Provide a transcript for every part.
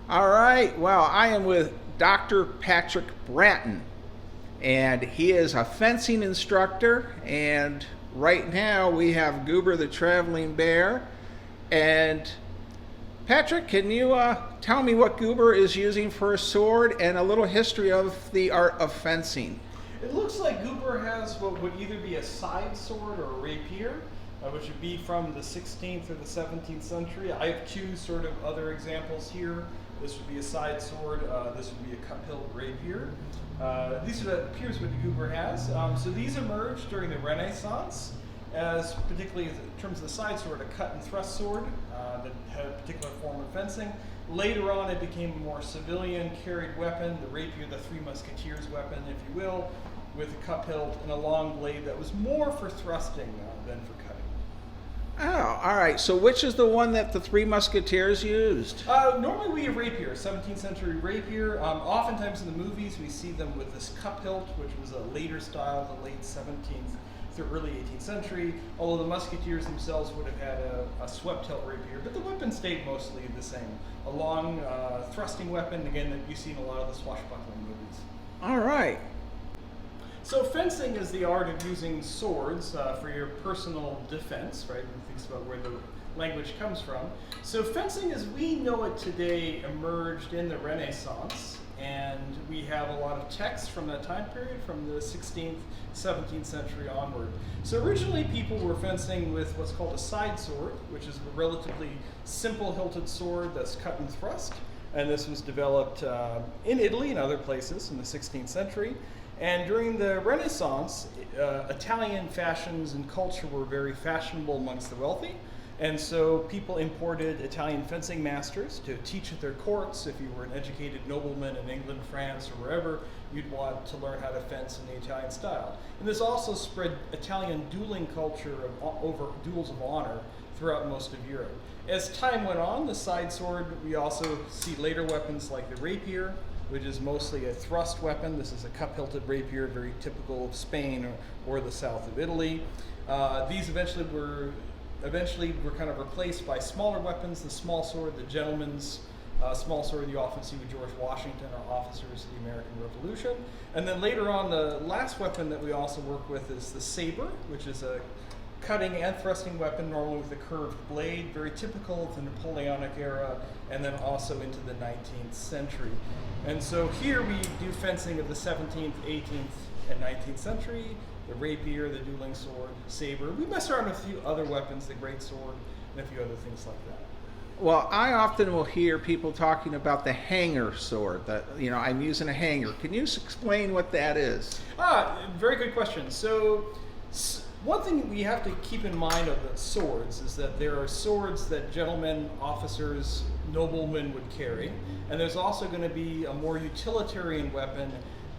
All right. Well, I am with Dr. Patrick Bratton, and he is a fencing instructor. And right now we have Goober the traveling bear. And Patrick, can you tell me what Goober is using for a sword and a little history of the art of fencing? It looks like Goober has what would either be a side sword or a rapier, which would be from the 16th or the 17th century. I have two sort of other examples here. This would be a side sword. This would be a cup-hilt rapier. These are appears what the Goober has. So these emerged during the Renaissance, as particularly in terms of the side sword, a cut and thrust sword that had a particular form of fencing. Later on, it became a more civilian carried weapon, the rapier, the Three Musketeers weapon, if you will, with a cup hilt and a long blade that was more for thrusting than for cutting. Oh, all right. So which is the one that the Three Musketeers used? Normally we have rapier, 17th century rapier. Oftentimes in the movies we see them with this cup hilt, which was a later style, the late 17th through early 18th century, although the Musketeers themselves would have had a swept hilt rapier, but the weapon stayed mostly the same. A long thrusting weapon, again, that you see in a lot of the swashbuckling movies. All right. So fencing is the art of using swords for your personal defense, right? When thinks about where the language comes from. So fencing as we know it today emerged in the Renaissance, and we have a lot of texts from that time period, from the 16th, 17th century onward. So originally people were fencing with what's called a side sword, which is a relatively simple hilted sword that's cut and thrust. And this was developed in Italy and other places in the 16th century. And during the Renaissance, Italian fashions and culture were very fashionable amongst the wealthy. And so people imported Italian fencing masters to teach at their courts. If you were an educated nobleman in England, France, or wherever, you'd want to learn how to fence in the Italian style. And this also spread Italian dueling culture over duels of honor throughout most of Europe. As time went on, the side sword, we also see later weapons like the rapier, which is mostly a thrust weapon. This is a cup-hilted rapier, very typical of Spain or the south of Italy. These eventually were kind of replaced by smaller weapons, the small sword, the gentleman's small sword you often see with George Washington or officers of the American Revolution. And then later on, the last weapon that we also work with is the saber, which is a cutting and thrusting weapon, normally with a curved blade, very typical of the Napoleonic era, and then also into the 19th century. And so here we do fencing of the 17th, 18th, and 19th century, the rapier, the dueling sword, saber. We mess around with a few other weapons, the great sword, and a few other things like that. Well, I often will hear people talking about the hanger sword, that, I'm using a hanger. Can you explain what that is? Very good question. So one thing we have to keep in mind of the swords is that there are swords that gentlemen, officers, noblemen would carry, and there's also going to be a more utilitarian weapon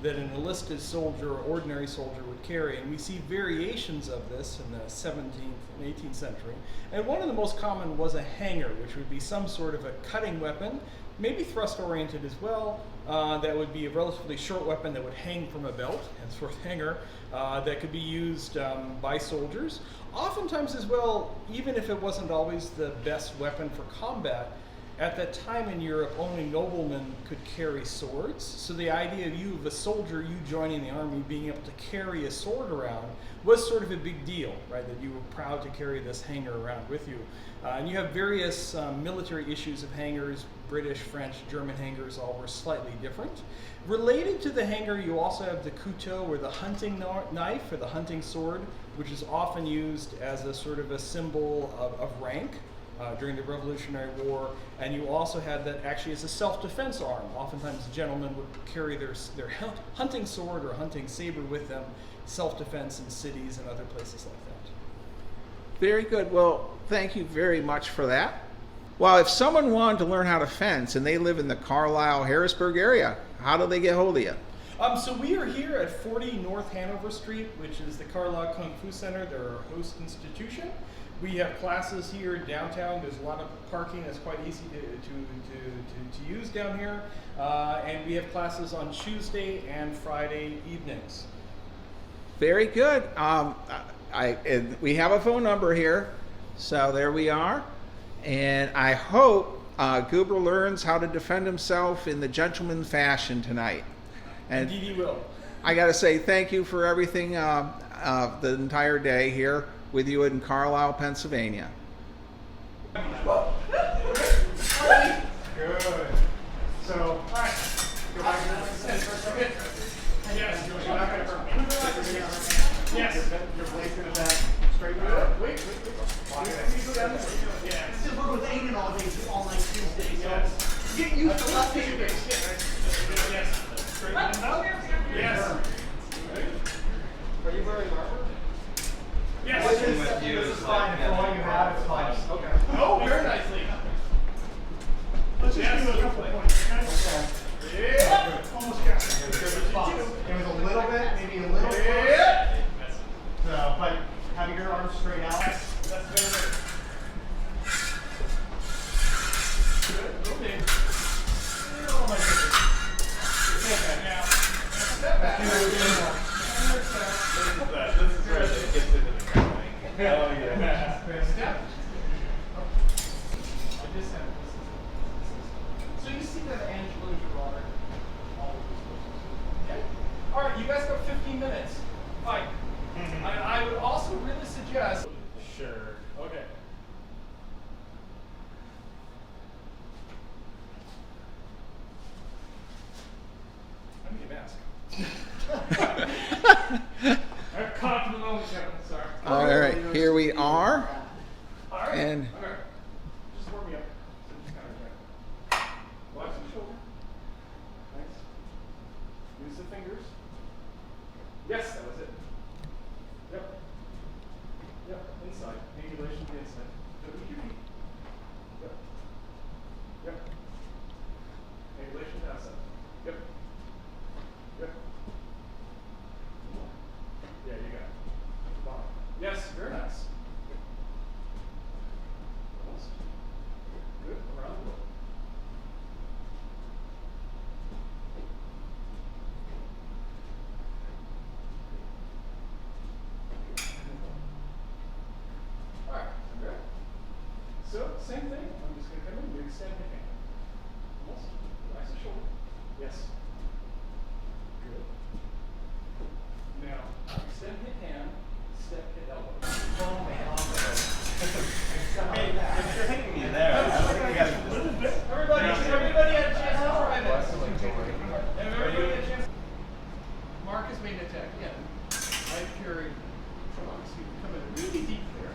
that an enlisted soldier or ordinary soldier would carry. And we see variations of this in the 17th and 18th century. And one of the most common was a hanger, which would be some sort of a cutting weapon, maybe thrust-oriented as well, that would be a relatively short weapon that would hang from a belt, henceforth hanger, that could be used by soldiers. Oftentimes as well, even if it wasn't always the best weapon for combat, at that time in Europe, only noblemen could carry swords. So the idea of you, a soldier, you joining the army, being able to carry a sword around was sort of a big deal, right? That you were proud to carry this hanger around with you. And you have various military issues of hangers, British, French, German hangers, all were slightly different. Related to the hanger, you also have the couteau, or the hunting knife, or the hunting sword, which is often used as a sort of a symbol of rank. During the Revolutionary War, and you also had that actually as a self-defense arm. Oftentimes gentlemen would carry their hunting sword or hunting saber with them, self-defense in cities and other places like that. Very good. Well, thank you very much for that. Well, if someone wanted to learn how to fence and they live in the Carlisle, Harrisburg area, how do they get hold of you? So we are here at 40 North Hanover Street, which is the Carlisle Kung Fu Center. They're our host institution. We have classes here downtown. There's a lot of parking that's quite easy to use down here. And we have classes on Tuesday and Friday evenings. Very good. And we have a phone number here, so there we are. And I hope Goober learns how to defend himself in the gentleman fashion tonight. And Indeed he will. I got to say thank you for everything the entire day here with you in Carlisle, Pennsylvania. Good. So, all right. Go back to the yes. Yes. Your blade's going to back straight with it. Wait. Yeah. This is work with Aiden all day, all night Tuesday. So Yes. get used to left hand. Yes. Straight in and out. Yes. Are you wearing armor? Yes. This is fine. If all you have, it's fine. Okay. Oh, very nicely. Let's just do a couple of points. Yeah. Almost got it. It was a little bit, maybe a little close. Yeah. So, but having your arms straight out. That's better. Good. Okay. Oh my goodness. Okay. Now, step back. This is where it gets into the crawling. Oh yeah. Step. I just have this. So you see that Angela Gerard, all of these places. Okay. All right, you guys got 15 minutes. Fight. I would also really suggest. Sure. Okay. I need a mask. I'm caught in the moment, Kevin. Sorry. All right, here we are. All right. And okay. Just warm me up. Just kind of okay. Watch the shoulder. Nice. Use the fingers. Yes, that was it. Yep. Yep. Inside. Angulation to the inside. Go with your feet. Yep. Yep. Angulation to outside. Yep. Yep. Yeah, you got it. Bottom. Yes, very nice. Almost. Good. Around the world. Alright, okay. So, same thing. I'm just going to come in and do extend hip hand. Almost. Nice and shoulder. Yes. Good. Now, extend hip hand, step hip elbow. Hey, if you're hitting me there, I don't think you guys. Everybody had a chance to try this. Everybody had a chance. Mark has made an attack again. I carry, come on, so you come in really deep there.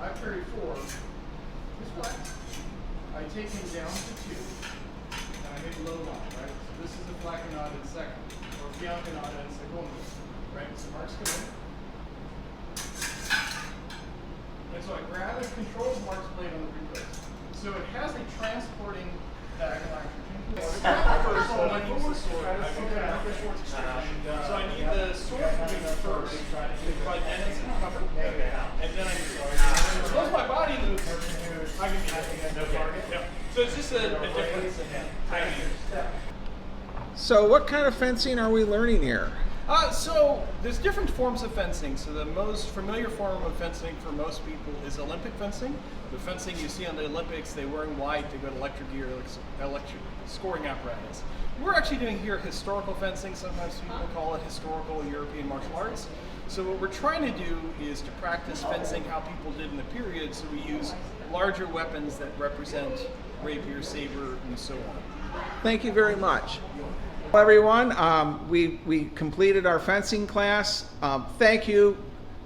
I carry 4. Just relax. I take him down to 2. And I make a low line, right? So this is a flaconada in second, or fianconada in segundo, right? So Mark's coming. And so I grab and control Mark's blade on the replay. So it has a transporting diagonal action. So I use the sword. So I need the sword to move first. But then it's covered. And then I as long as my body moves, I can be no target. Yeah. So it's just a difference in timing. so what kind of fencing are we learning here? So there's different forms of fencing. So the most familiar form of fencing for most people is Olympic fencing. The fencing you see on the Olympics, they're wearing white to go to electric gear, electric scoring apparatus. We're actually doing here historical fencing. Sometimes people call it historical European martial arts. So what we're trying to do is to practice fencing how people did in the period. So we use larger weapons that represent rapier, saber, and so on. Thank you very much. Well, everyone, we completed our fencing class. Thank you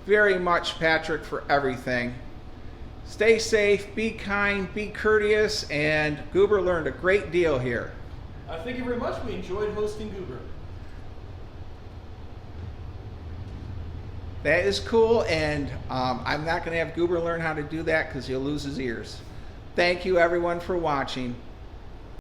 very much, Patrick, for everything. Stay safe, be kind, be courteous, and Goober learned a great deal here. Thank you very much. We enjoyed hosting Goober. That is cool, and I'm not going to have Goober learn how to do that because he'll lose his ears. Thank you, everyone, for watching.